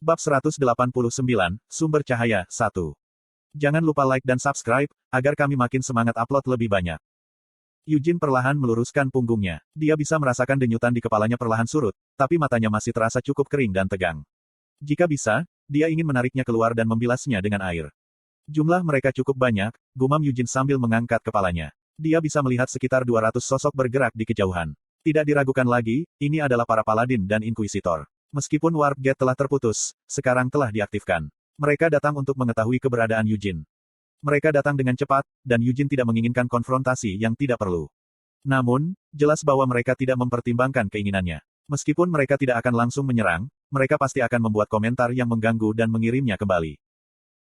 Bab 189, Sumber Cahaya, 1. Jangan lupa like dan subscribe, agar kami makin semangat upload lebih banyak. Eugene perlahan meluruskan punggungnya. Dia bisa merasakan denyutan di kepalanya perlahan surut, tapi matanya masih terasa cukup kering dan tegang. Jika bisa, dia ingin menariknya keluar dan membilasnya dengan air. Jumlah mereka cukup banyak, gumam Eugene sambil mengangkat kepalanya. Dia bisa melihat sekitar 200 sosok bergerak di kejauhan. Tidak diragukan lagi, ini adalah para paladin dan inkuisitor. Meskipun warp gate telah terputus, sekarang telah diaktifkan. Mereka datang untuk mengetahui keberadaan Eugene. Mereka datang dengan cepat, dan Eugene tidak menginginkan konfrontasi yang tidak perlu. Namun, jelas bahwa mereka tidak mempertimbangkan keinginannya. Meskipun mereka tidak akan langsung menyerang, mereka pasti akan membuat komentar yang mengganggu dan mengirimnya kembali.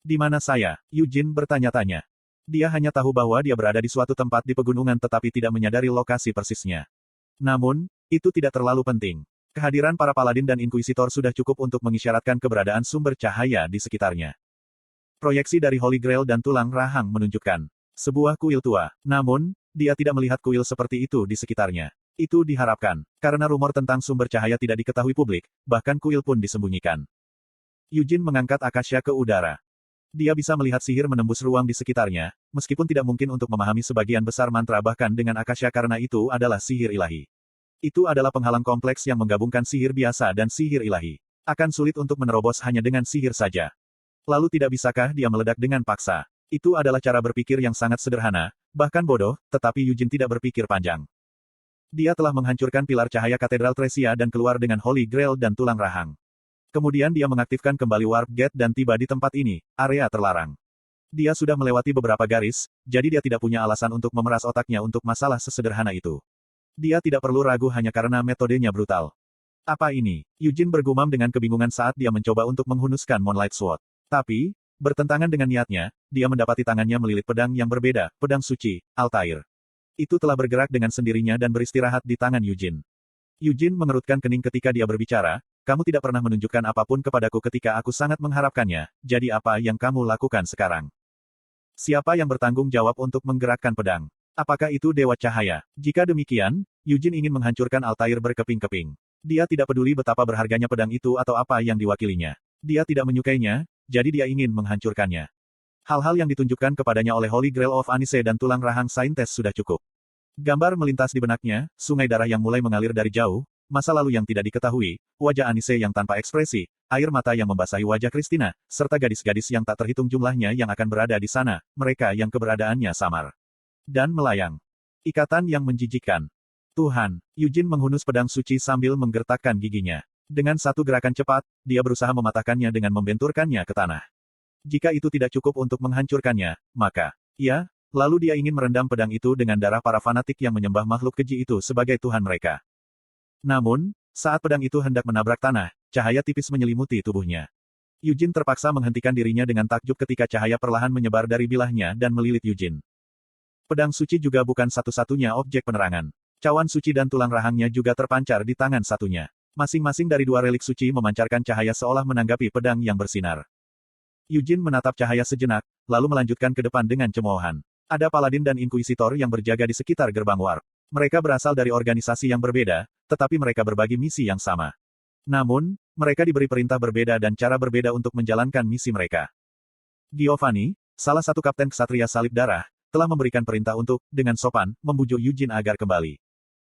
Di mana saya? Eugene bertanya-tanya. Dia hanya tahu bahwa dia berada di suatu tempat di pegunungan tetapi tidak menyadari lokasi persisnya. Namun, itu tidak terlalu penting. Kehadiran para paladin dan inkuisitor sudah cukup untuk mengisyaratkan keberadaan sumber cahaya di sekitarnya. Proyeksi dari Holy Grail dan tulang rahang menunjukkan sebuah kuil tua. Namun, dia tidak melihat kuil seperti itu di sekitarnya. Itu diharapkan, karena rumor tentang sumber cahaya tidak diketahui publik, bahkan kuil pun disembunyikan. Eugene mengangkat Akasha ke udara. Dia bisa melihat sihir menembus ruang di sekitarnya, meskipun tidak mungkin untuk memahami sebagian besar mantra bahkan dengan Akasha karena itu adalah sihir ilahi. Itu adalah penghalang kompleks yang menggabungkan sihir biasa dan sihir ilahi. Akan sulit untuk menerobos hanya dengan sihir saja. Lalu tidak bisakah dia meledak dengan paksa? Itu adalah cara berpikir yang sangat sederhana, bahkan bodoh, tetapi Eugene tidak berpikir panjang. Dia telah menghancurkan pilar cahaya katedral Tresia dan keluar dengan Holy Grail dan tulang rahang. Kemudian dia mengaktifkan kembali warp gate dan tiba di tempat ini, area terlarang. Dia sudah melewati beberapa garis, jadi dia tidak punya alasan untuk memeras otaknya untuk masalah sesederhana itu. Dia tidak perlu ragu hanya karena metodenya brutal. Apa ini? Eugene bergumam dengan kebingungan saat dia mencoba untuk menghunuskan Moonlight Sword. Tapi, bertentangan dengan niatnya, dia mendapati tangannya melilit pedang yang berbeda, pedang suci, Altair. Itu telah bergerak dengan sendirinya dan beristirahat di tangan Eugene. Eugene mengerutkan kening ketika dia berbicara, kamu tidak pernah menunjukkan apapun kepadaku ketika aku sangat mengharapkannya, jadi apa yang kamu lakukan sekarang? Siapa yang bertanggung jawab untuk menggerakkan pedang? Apakah itu Dewa Cahaya? Jika demikian, Eugene ingin menghancurkan Altair berkeping-keping. Dia tidak peduli betapa berharganya pedang itu atau apa yang diwakilinya. Dia tidak menyukainya, jadi dia ingin menghancurkannya. Hal-hal yang ditunjukkan kepadanya oleh Holy Grail of Anise dan tulang rahang Saintes sudah cukup. Gambar melintas di benaknya, sungai darah yang mulai mengalir dari jauh, masa lalu yang tidak diketahui, wajah Anise yang tanpa ekspresi, air mata yang membasahi wajah Christina, serta gadis-gadis yang tak terhitung jumlahnya yang akan berada di sana, mereka yang keberadaannya samar dan melayang. Ikatan yang menjijikkan. Tuhan, Eugene menghunus pedang suci sambil menggertakkan giginya. Dengan satu gerakan cepat, dia berusaha mematahkannya dengan membenturkannya ke tanah. Jika itu tidak cukup untuk menghancurkannya, maka, lalu dia ingin merendam pedang itu dengan darah para fanatik yang menyembah makhluk keji itu sebagai Tuhan mereka. Namun, saat pedang itu hendak menabrak tanah, cahaya tipis menyelimuti tubuhnya. Eugene terpaksa menghentikan dirinya dengan takjub ketika cahaya perlahan menyebar dari bilahnya dan melilit Eugene. Pedang suci juga bukan satu-satunya objek penerangan. Cawan suci dan tulang rahangnya juga terpancar di tangan satunya. Masing-masing dari dua relik suci memancarkan cahaya seolah menanggapi pedang yang bersinar. Eugene menatap cahaya sejenak, lalu melanjutkan ke depan dengan cemoohan. Ada paladin dan inkuisitor yang berjaga di sekitar gerbang warp. Mereka berasal dari organisasi yang berbeda, tetapi mereka berbagi misi yang sama. Namun, mereka diberi perintah berbeda dan cara berbeda untuk menjalankan misi mereka. Giovanni, salah satu kapten ksatria salib darah, telah memberikan perintah untuk, dengan sopan, membujuk Eugene agar kembali.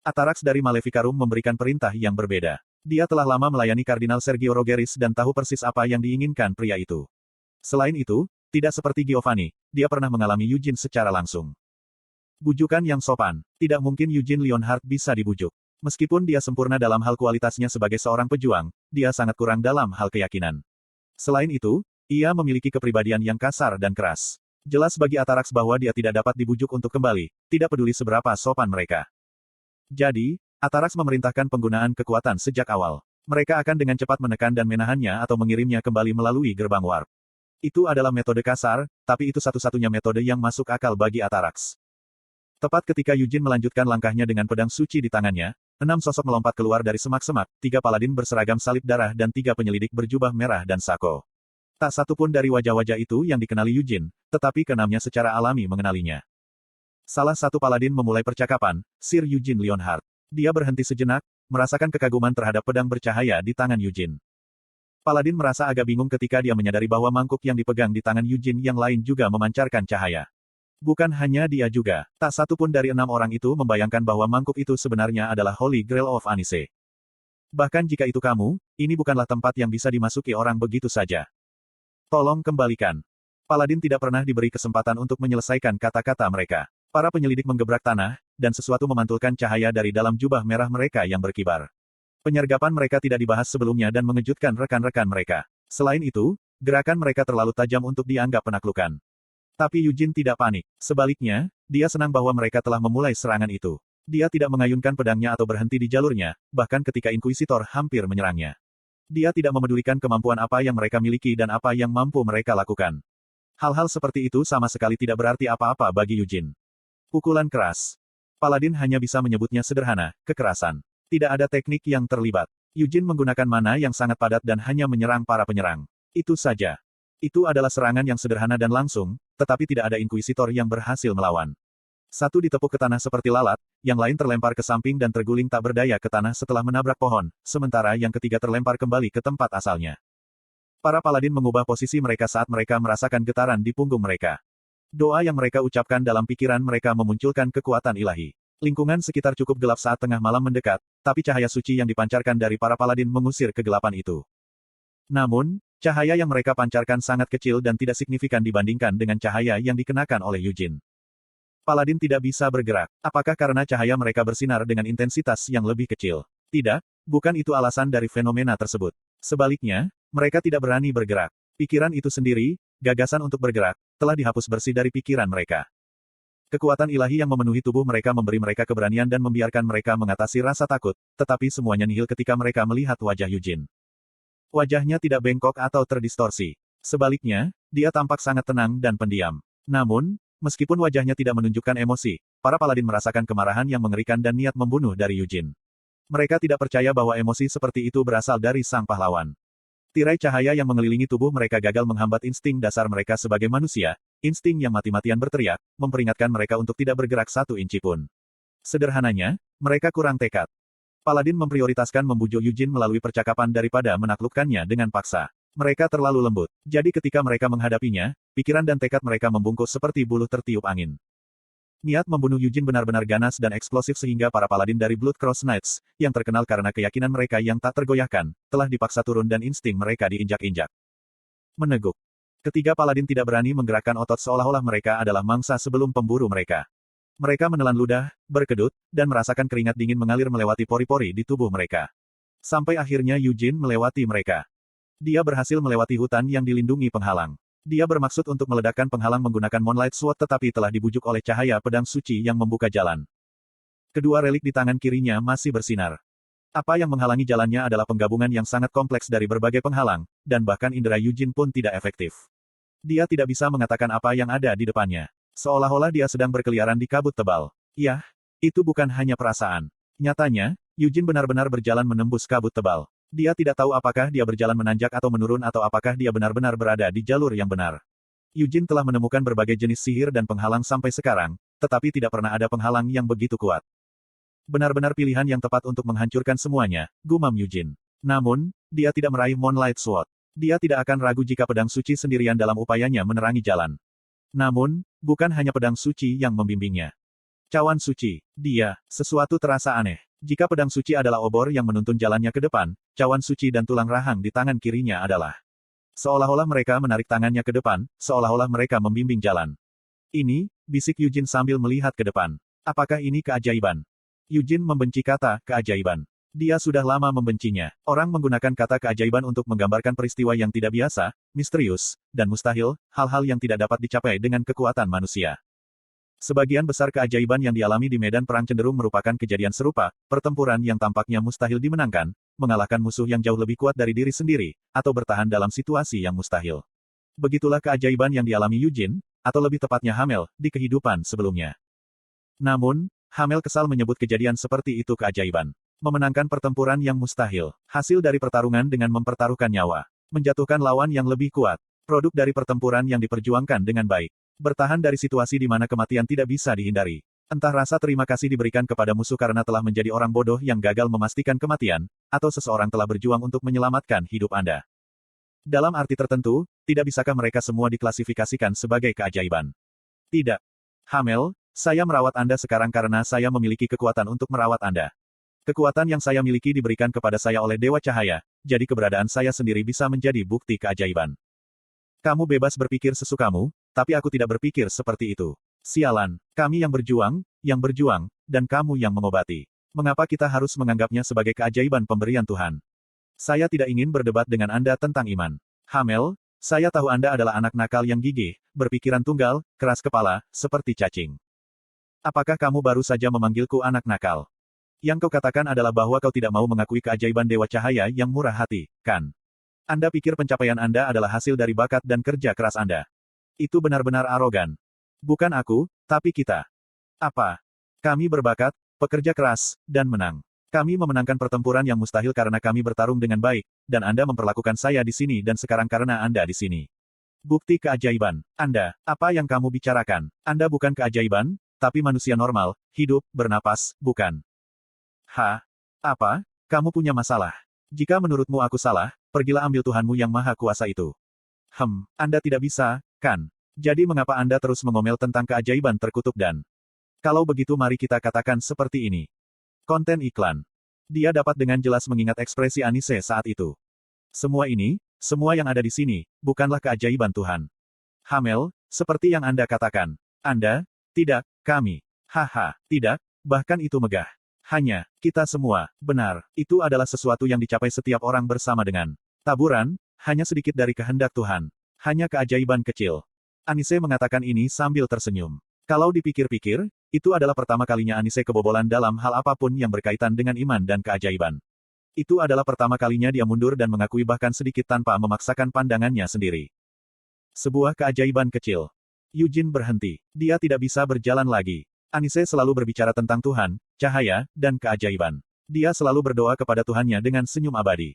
Atarax dari Maleficarum memberikan perintah yang berbeda. Dia telah lama melayani Kardinal Sergio Rogeris dan tahu persis apa yang diinginkan pria itu. Selain itu, tidak seperti Giovanni, dia pernah mengalami Eugene secara langsung. Bujukan yang sopan. Tidak mungkin Eugene Leonhard bisa dibujuk. Meskipun dia sempurna dalam hal kualitasnya sebagai seorang pejuang, dia sangat kurang dalam hal keyakinan. Selain itu, ia memiliki kepribadian yang kasar dan keras. Jelas bagi Atarax bahwa dia tidak dapat dibujuk untuk kembali, tidak peduli seberapa sopan mereka. Jadi, Atarax memerintahkan penggunaan kekuatan sejak awal. Mereka akan dengan cepat menekan dan menahannya atau mengirimnya kembali melalui gerbang warp. Itu adalah metode kasar, tapi itu satu-satunya metode yang masuk akal bagi Atarax. Tepat ketika Eugene melanjutkan langkahnya dengan pedang suci di tangannya, 6 sosok melompat keluar dari semak-semak, 3 paladin berseragam salib darah dan 3 penyelidik berjubah merah dan sako. Tak satu pun dari wajah-wajah itu yang dikenali Eugene, tetapi keenamnya secara alami mengenalinya. Salah satu paladin memulai percakapan, Sir Eugene Leonhard. Dia berhenti sejenak, merasakan kekaguman terhadap pedang bercahaya di tangan Eugene. Paladin merasa agak bingung ketika dia menyadari bahwa mangkuk yang dipegang di tangan Yujin yang lain juga memancarkan cahaya. Bukan hanya dia juga, tak satu pun dari 6 orang itu membayangkan bahwa mangkuk itu sebenarnya adalah Holy Grail of Anise. Bahkan jika itu kamu, ini bukanlah tempat yang bisa dimasuki orang begitu saja. Tolong kembalikan. Paladin tidak pernah diberi kesempatan untuk menyelesaikan kata-kata mereka. Para penyelidik menggebrak tanah, dan sesuatu memantulkan cahaya dari dalam jubah merah mereka yang berkibar. Penyergapan mereka tidak dibahas sebelumnya dan mengejutkan rekan-rekan mereka. Selain itu, gerakan mereka terlalu tajam untuk dianggap penaklukan. Tapi Yujin tidak panik. Sebaliknya, dia senang bahwa mereka telah memulai serangan itu. Dia tidak mengayunkan pedangnya atau berhenti di jalurnya, bahkan ketika Inkuisitor hampir menyerangnya. Dia tidak memedulikan kemampuan apa yang mereka miliki dan apa yang mampu mereka lakukan. Hal-hal seperti itu sama sekali tidak berarti apa-apa bagi Yujin. Pukulan keras. Paladin hanya bisa menyebutnya sederhana, kekerasan. Tidak ada teknik yang terlibat. Yujin menggunakan mana yang sangat padat dan hanya menyerang para penyerang. Itu saja. Itu adalah serangan yang sederhana dan langsung, tetapi tidak ada Inkuisitor yang berhasil melawan. Satu ditepuk ke tanah seperti lalat, yang lain terlempar ke samping dan terguling tak berdaya ke tanah setelah menabrak pohon, sementara yang ketiga terlempar kembali ke tempat asalnya. Para paladin mengubah posisi mereka saat mereka merasakan getaran di punggung mereka. Doa yang mereka ucapkan dalam pikiran mereka memunculkan kekuatan ilahi. Lingkungan sekitar cukup gelap saat tengah malam mendekat, tapi cahaya suci yang dipancarkan dari para paladin mengusir kegelapan itu. Namun, cahaya yang mereka pancarkan sangat kecil dan tidak signifikan dibandingkan dengan cahaya yang dikenakan oleh Yujin. Paladin tidak bisa bergerak. Apakah karena cahaya mereka bersinar dengan intensitas yang lebih kecil? Tidak, bukan itu alasan dari fenomena tersebut. Sebaliknya, mereka tidak berani bergerak. Pikiran itu sendiri, gagasan untuk bergerak, telah dihapus bersih dari pikiran mereka. Kekuatan ilahi yang memenuhi tubuh mereka memberi mereka keberanian dan membiarkan mereka mengatasi rasa takut, tetapi semuanya nihil ketika mereka melihat wajah Yujin. Wajahnya tidak bengkok atau terdistorsi. Sebaliknya, dia tampak sangat tenang dan pendiam. Namun, meskipun wajahnya tidak menunjukkan emosi, para paladin merasakan kemarahan yang mengerikan dan niat membunuh dari Yujin. Mereka tidak percaya bahwa emosi seperti itu berasal dari sang pahlawan. Tirai cahaya yang mengelilingi tubuh mereka gagal menghambat insting dasar mereka sebagai manusia, insting yang mati-matian berteriak, memperingatkan mereka untuk tidak bergerak satu inci pun. Sederhananya, mereka kurang tekad. Paladin memprioritaskan membujuk Yujin melalui percakapan daripada menaklukkannya dengan paksa. Mereka terlalu lembut. Jadi ketika mereka menghadapinya, pikiran dan tekad mereka membungkus seperti buluh tertiup angin. Niat membunuh Yujin benar-benar ganas dan eksplosif sehingga para paladin dari Blood Cross Knights, yang terkenal karena keyakinan mereka yang tak tergoyahkan, telah dipaksa turun dan insting mereka diinjak-injak. Meneguk. Ketiga paladin tidak berani menggerakkan otot seolah-olah mereka adalah mangsa sebelum pemburu mereka. Mereka menelan ludah, berkedut, dan merasakan keringat dingin mengalir melewati pori-pori di tubuh mereka. Sampai akhirnya Yujin melewati mereka. Dia berhasil melewati hutan yang dilindungi penghalang. Dia bermaksud untuk meledakkan penghalang menggunakan Moonlight Sword tetapi telah dibujuk oleh cahaya pedang suci yang membuka jalan. Kedua relik di tangan kirinya masih bersinar. Apa yang menghalangi jalannya adalah penggabungan yang sangat kompleks dari berbagai penghalang, dan bahkan indera Yujin pun tidak efektif. Dia tidak bisa mengatakan apa yang ada di depannya. Seolah-olah dia sedang berkeliaran di kabut tebal. Yah, itu bukan hanya perasaan. Nyatanya, Yujin benar-benar berjalan menembus kabut tebal. Dia tidak tahu apakah dia berjalan menanjak atau menurun atau apakah dia benar-benar berada di jalur yang benar. Yujin telah menemukan berbagai jenis sihir dan penghalang sampai sekarang, tetapi tidak pernah ada penghalang yang begitu kuat. Benar-benar pilihan yang tepat untuk menghancurkan semuanya, gumam Yujin. Namun, dia tidak meraih Moonlight Sword. Dia tidak akan ragu jika pedang suci sendirian dalam upayanya menerangi jalan. Namun, bukan hanya pedang suci yang membimbingnya. Cawan suci. Dia, sesuatu terasa aneh. Jika pedang suci adalah obor yang menuntun jalannya ke depan, cawan suci dan tulang rahang di tangan kirinya adalah. Seolah-olah mereka menarik tangannya ke depan, seolah-olah mereka membimbing jalan. Ini, bisik Yujin sambil melihat ke depan. Apakah ini keajaiban? Yujin membenci kata keajaiban. Dia sudah lama membencinya. Orang menggunakan kata keajaiban untuk menggambarkan peristiwa yang tidak biasa, misterius, dan mustahil, hal-hal yang tidak dapat dicapai dengan kekuatan manusia. Sebagian besar keajaiban yang dialami di medan perang cenderung merupakan kejadian serupa, pertempuran yang tampaknya mustahil dimenangkan, mengalahkan musuh yang jauh lebih kuat dari diri sendiri, atau bertahan dalam situasi yang mustahil. Begitulah keajaiban yang dialami Yujin, atau lebih tepatnya Hamel, di kehidupan sebelumnya. Namun, Hamel kesal menyebut kejadian seperti itu keajaiban. Memenangkan pertempuran yang mustahil, hasil dari pertarungan dengan mempertaruhkan nyawa, menjatuhkan lawan yang lebih kuat, produk dari pertempuran yang diperjuangkan dengan baik. Bertahan dari situasi di mana kematian tidak bisa dihindari. Entah rasa terima kasih diberikan kepada musuh karena telah menjadi orang bodoh yang gagal memastikan kematian, atau seseorang telah berjuang untuk menyelamatkan hidup Anda. Dalam arti tertentu, tidak bisakah mereka semua diklasifikasikan sebagai keajaiban? Tidak. Hamel, saya merawat Anda sekarang karena saya memiliki kekuatan untuk merawat Anda. Kekuatan yang saya miliki diberikan kepada saya oleh Dewa Cahaya, jadi keberadaan saya sendiri bisa menjadi bukti keajaiban. Kamu bebas berpikir sesukamu, tapi aku tidak berpikir seperti itu. Sialan, kami yang berjuang, dan kamu yang mengobati. Mengapa kita harus menganggapnya sebagai keajaiban pemberian Tuhan? Saya tidak ingin berdebat dengan Anda tentang iman. Hamel, saya tahu Anda adalah anak nakal yang gigih, berpikiran tunggal, keras kepala, seperti cacing. Apakah kamu baru saja memanggilku anak nakal? Yang kau katakan adalah bahwa kau tidak mau mengakui keajaiban Dewa Cahaya yang murah hati, kan? Anda pikir pencapaian Anda adalah hasil dari bakat dan kerja keras Anda. Itu benar-benar arogan. Bukan aku, tapi kita. Apa? Kami berbakat, pekerja keras, dan menang. Kami memenangkan pertempuran yang mustahil karena kami bertarung dengan baik, dan Anda memperlakukan saya di sini dan sekarang karena Anda di sini. Bukti keajaiban. Anda, apa yang kamu bicarakan? Anda bukan keajaiban, tapi manusia normal, hidup, bernapas, bukan? Apa? Kamu punya masalah. Jika menurutmu aku salah, pergilah ambil Tuhanmu yang maha kuasa itu. Anda tidak bisa, kan? Jadi mengapa Anda terus mengomel tentang keajaiban terkutuk dan... Kalau begitu mari kita katakan seperti ini. Konten iklan. Dia dapat dengan jelas mengingat ekspresi Anise saat itu. Semua ini, semua yang ada di sini, bukanlah keajaiban Tuhan. Hamel, seperti yang Anda katakan. Anda, tidak, kami. Tidak, bahkan itu megah. Hanya, kita semua, benar, itu adalah sesuatu yang dicapai setiap orang bersama dengan taburan, hanya sedikit dari kehendak Tuhan. Hanya keajaiban kecil. Anise mengatakan ini sambil tersenyum. Kalau dipikir-pikir, itu adalah pertama kalinya Anise kebobolan dalam hal apapun yang berkaitan dengan iman dan keajaiban. Itu adalah pertama kalinya dia mundur dan mengakui bahkan sedikit tanpa memaksakan pandangannya sendiri. Sebuah keajaiban kecil. Eugene berhenti. Dia tidak bisa berjalan lagi. Anise selalu berbicara tentang Tuhan, cahaya, dan keajaiban. Dia selalu berdoa kepada Tuhannya dengan senyum abadi.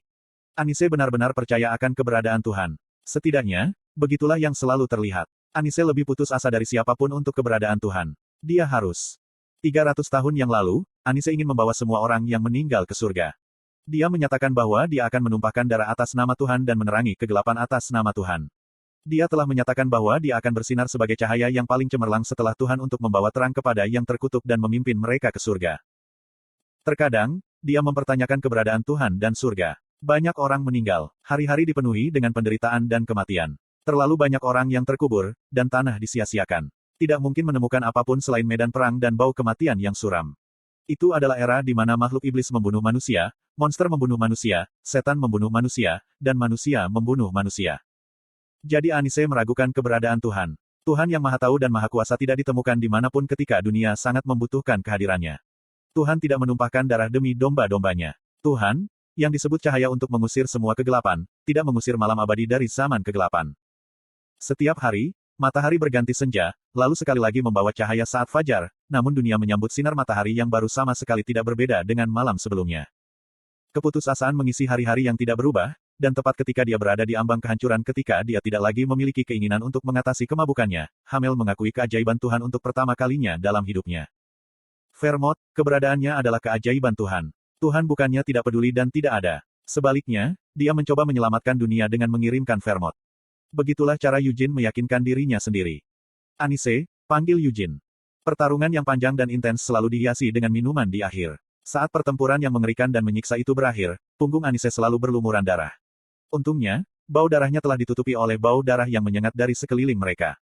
Anise benar-benar percaya akan keberadaan Tuhan. Setidaknya, begitulah yang selalu terlihat. Anise lebih putus asa dari siapapun untuk keberadaan Tuhan. Dia harus. 300 tahun yang lalu, Anise ingin membawa semua orang yang meninggal ke surga. Dia menyatakan bahwa dia akan menumpahkan darah atas nama Tuhan dan menerangi kegelapan atas nama Tuhan. Dia telah menyatakan bahwa dia akan bersinar sebagai cahaya yang paling cemerlang setelah Tuhan untuk membawa terang kepada yang terkutuk dan memimpin mereka ke surga. Terkadang, dia mempertanyakan keberadaan Tuhan dan surga. Banyak orang meninggal. Hari-hari dipenuhi dengan penderitaan dan kematian. Terlalu banyak orang yang terkubur, dan tanah disia-siakan. Tidak mungkin menemukan apapun selain medan perang dan bau kematian yang suram. Itu adalah era di mana makhluk iblis membunuh manusia, monster membunuh manusia, setan membunuh manusia, dan manusia membunuh manusia. Jadi Anise meragukan keberadaan Tuhan. Tuhan yang Maha Tahu dan Maha Kuasa tidak ditemukan dimanapun ketika dunia sangat membutuhkan kehadirannya. Tuhan tidak menumpahkan darah demi domba-dombanya. Tuhan, yang disebut cahaya untuk mengusir semua kegelapan, tidak mengusir malam abadi dari zaman kegelapan. Setiap hari, matahari berganti senja, lalu sekali lagi membawa cahaya saat fajar, namun dunia menyambut sinar matahari yang baru sama sekali tidak berbeda dengan malam sebelumnya. Keputusasaan mengisi hari-hari yang tidak berubah, dan tepat ketika dia berada di ambang kehancuran ketika dia tidak lagi memiliki keinginan untuk mengatasi kemabukannya, Hamel mengakui keajaiban Tuhan untuk pertama kalinya dalam hidupnya. Vermont, keberadaannya adalah keajaiban Tuhan. Tuhan bukannya tidak peduli dan tidak ada. Sebaliknya, dia mencoba menyelamatkan dunia dengan mengirimkan Vermont. Begitulah cara Eugene meyakinkan dirinya sendiri. Anise, panggil Eugene. Pertarungan yang panjang dan intens selalu dihiasi dengan minuman di akhir. Saat pertempuran yang mengerikan dan menyiksa itu berakhir, punggung Anise selalu berlumuran darah. Untungnya, bau darahnya telah ditutupi oleh bau darah yang menyengat dari sekeliling mereka.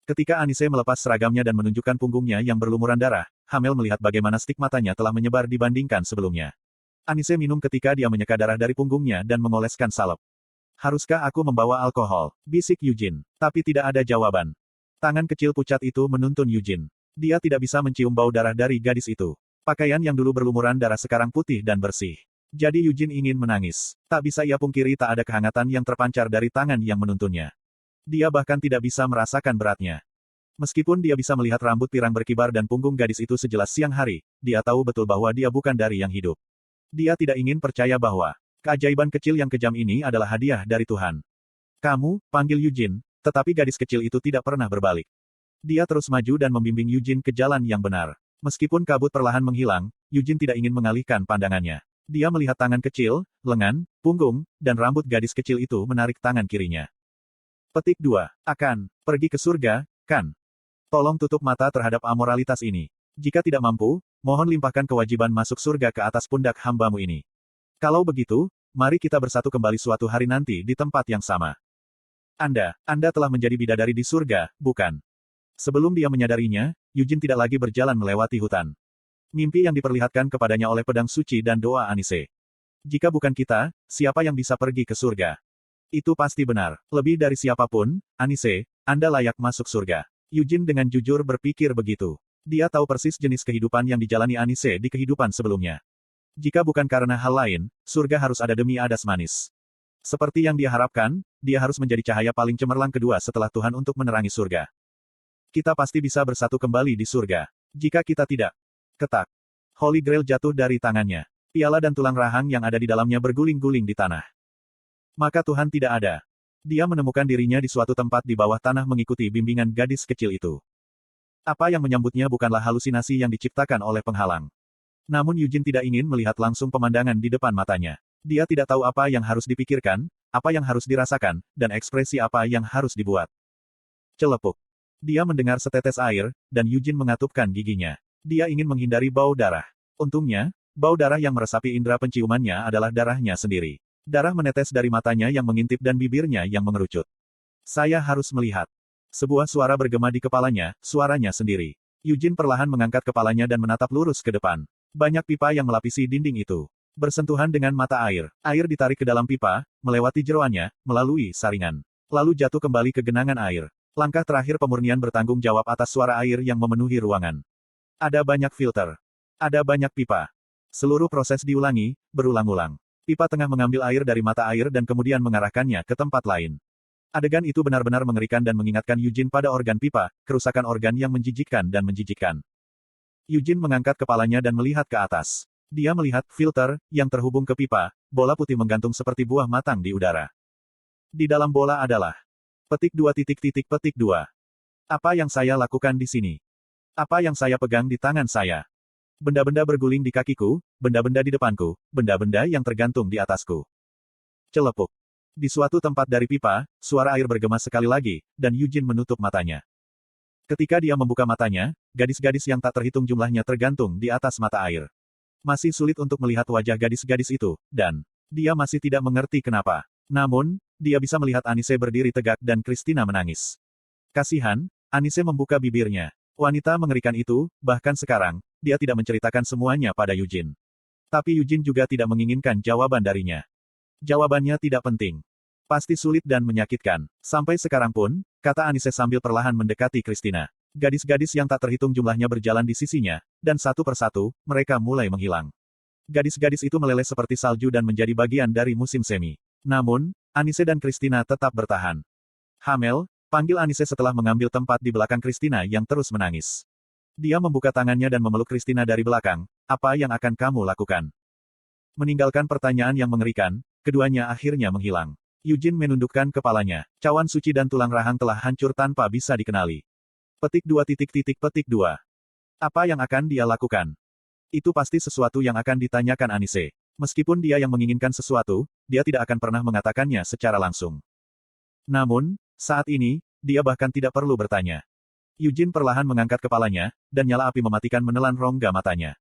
Ketika Anise melepas seragamnya dan menunjukkan punggungnya yang berlumuran darah, Hamel melihat bagaimana stigmatanya telah menyebar dibandingkan sebelumnya. Anise minum ketika dia menyeka darah dari punggungnya dan mengoleskan salep. Haruskah aku membawa alkohol? Bisik Eugene. Tapi tidak ada jawaban. Tangan kecil pucat itu menuntun Eugene. Dia tidak bisa mencium bau darah dari gadis itu. Pakaian yang dulu berlumuran darah sekarang putih dan bersih. Jadi Eugene ingin menangis. Tak bisa ia pungkiri tak ada kehangatan yang terpancar dari tangan yang menuntunnya. Dia bahkan tidak bisa merasakan beratnya. Meskipun dia bisa melihat rambut pirang berkibar dan punggung gadis itu sejelas siang hari, dia tahu betul bahwa dia bukan dari yang hidup. Dia tidak ingin percaya bahwa keajaiban kecil yang kejam ini adalah hadiah dari Tuhan. Kamu, panggil Eugene, tetapi gadis kecil itu tidak pernah berbalik. Dia terus maju dan membimbing Eugene ke jalan yang benar. Meskipun kabut perlahan menghilang, Eugene tidak ingin mengalihkan pandangannya. Dia melihat tangan kecil, lengan, punggung, dan rambut gadis kecil itu menarik tangan kirinya. Petik 2. Akan pergi ke surga, kan? Tolong tutup mata terhadap amoralitas ini. Jika tidak mampu, mohon limpahkan kewajiban masuk surga ke atas pundak hambamu ini. Kalau begitu, mari kita bersatu kembali suatu hari nanti di tempat yang sama. Anda telah menjadi bidadari di surga, bukan? Sebelum dia menyadarinya, Yujin tidak lagi berjalan melewati hutan. Mimpi yang diperlihatkan kepadanya oleh pedang suci dan doa Anise. Jika bukan kita, siapa yang bisa pergi ke surga? Itu pasti benar. Lebih dari siapapun, Anise, Anda layak masuk surga. Yujin dengan jujur berpikir begitu. Dia tahu persis jenis kehidupan yang dijalani Anise di kehidupan sebelumnya. Jika bukan karena hal lain, surga harus ada demi adas manis. Seperti yang dia harapkan, dia harus menjadi cahaya paling cemerlang kedua setelah Tuhan untuk menerangi surga. Kita pasti bisa bersatu kembali di surga. Jika kita tidak. Ketak. Holy Grail jatuh dari tangannya. Piala dan tulang rahang yang ada di dalamnya berguling-guling di tanah. Maka Tuhan tidak ada. Dia menemukan dirinya di suatu tempat di bawah tanah mengikuti bimbingan gadis kecil itu. Apa yang menyambutnya bukanlah halusinasi yang diciptakan oleh penghalang. Namun Yujin tidak ingin melihat langsung pemandangan di depan matanya. Dia tidak tahu apa yang harus dipikirkan, apa yang harus dirasakan, dan ekspresi apa yang harus dibuat. Celepuk. Dia mendengar setetes air, dan Yujin mengatupkan giginya. Dia ingin menghindari bau darah. Untungnya, bau darah yang meresapi indera penciumannya adalah darahnya sendiri. Darah menetes dari matanya yang mengintip dan bibirnya yang mengerucut. Saya harus melihat. Sebuah suara bergema di kepalanya, suaranya sendiri. Yujin perlahan mengangkat kepalanya dan menatap lurus ke depan. Banyak pipa yang melapisi dinding itu. Bersentuhan dengan mata air. Air ditarik ke dalam pipa, melewati jeroannya, melalui saringan. Lalu jatuh kembali ke genangan air. Langkah terakhir pemurnian bertanggung jawab atas suara air yang memenuhi ruangan. Ada banyak filter. Ada banyak pipa. Seluruh proses diulangi, berulang-ulang. Pipa tengah mengambil air dari mata air dan kemudian mengarahkannya ke tempat lain. Adegan itu benar-benar mengerikan dan mengingatkan Yujin pada organ pipa, kerusakan organ yang menjijikkan dan menjijikkan. Yujin mengangkat kepalanya dan melihat ke atas. Dia melihat filter yang terhubung ke pipa, bola putih menggantung seperti buah matang di udara. Di dalam bola adalah petik 2. Apa yang saya lakukan di sini? Apa yang saya pegang di tangan saya? Benda-benda berguling di kakiku, benda-benda di depanku, benda-benda yang tergantung di atasku. Celepuk. Di suatu tempat dari pipa, suara air bergema sekali lagi, dan Yujin menutup matanya. Ketika dia membuka matanya, gadis-gadis yang tak terhitung jumlahnya tergantung di atas mata air. Masih sulit untuk melihat wajah gadis-gadis itu, dan dia masih tidak mengerti kenapa. Namun, dia bisa melihat Anise berdiri tegak dan Christina menangis. Kasihan, Anise membuka bibirnya. Wanita mengerikan itu, bahkan sekarang, dia tidak menceritakan semuanya pada Yujin. Tapi Yujin juga tidak menginginkan jawaban darinya. Jawabannya tidak penting. Pasti sulit dan menyakitkan. Sampai sekarang pun, kata Anise sambil perlahan mendekati Christina. Gadis-gadis yang tak terhitung jumlahnya berjalan di sisinya, dan satu persatu, mereka mulai menghilang. Gadis-gadis itu meleleh seperti salju dan menjadi bagian dari musim semi. Namun, Anise dan Christina tetap bertahan. Hamel, panggil Anise setelah mengambil tempat di belakang Christina yang terus menangis. Dia membuka tangannya dan memeluk Christina dari belakang. Apa yang akan kamu lakukan? Meninggalkan pertanyaan yang mengerikan, keduanya akhirnya menghilang. Yujin menundukkan kepalanya. Cawan suci dan tulang rahang telah hancur tanpa bisa dikenali. Petik 2. Apa yang akan dia lakukan? Itu pasti sesuatu yang akan ditanyakan Anise. Meskipun dia yang menginginkan sesuatu, dia tidak akan pernah mengatakannya secara langsung. Namun, saat ini, dia bahkan tidak perlu bertanya. Yujin perlahan mengangkat kepalanya, dan nyala api mematikan menelan rongga matanya.